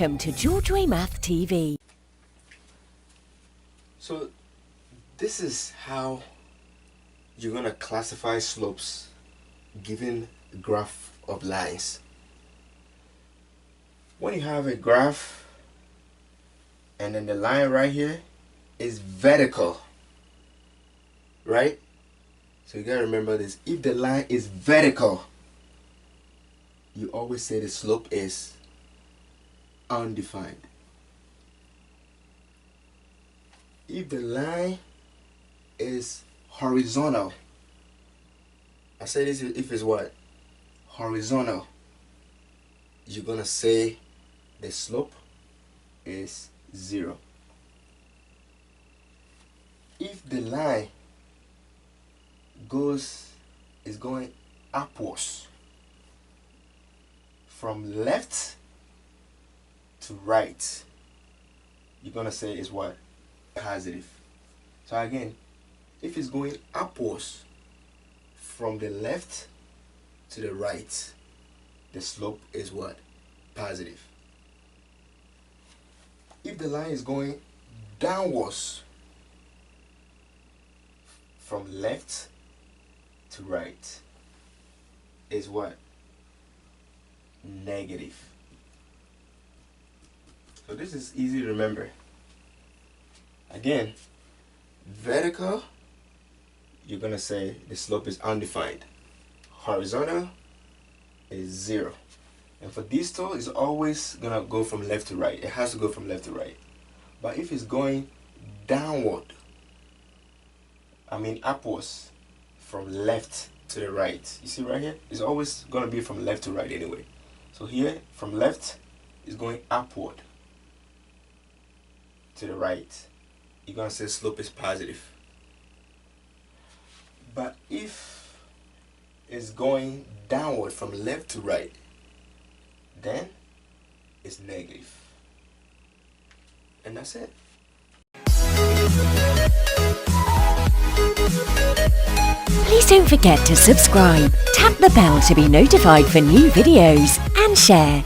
Welcome to GeorgeWay Math TV. So this is how you're going to classify slopes given a graph of lines. When you have a graph and then the line right here is vertical, right? So you got to remember this. If the line is vertical, you always say the slope is undefined. If the line is horizontal, I say this if it's what? Horizontal, you're gonna say the slope is 0. If the line is going upwards from left to right, you're gonna say is what? Positive. So again, if it's going upwards from the left to the right, the slope is what? Positive. If the line is going downwards from left to right, is what? Negative. So this is easy to remember. Again, vertical, you're gonna say the slope is undefined. Horizontal is 0. And for these two, it's always gonna go from left to right. It has to go from left to right. But if it's going downward, upwards from left to the right, you see right here, it's always gonna be from left to right anyway. So here, from left is going upward to the right, you're gonna say slope is positive. But if it's going downward from left to right, then it's negative. And that's it. Please don't forget to subscribe, tap the bell to be notified for new videos, and share.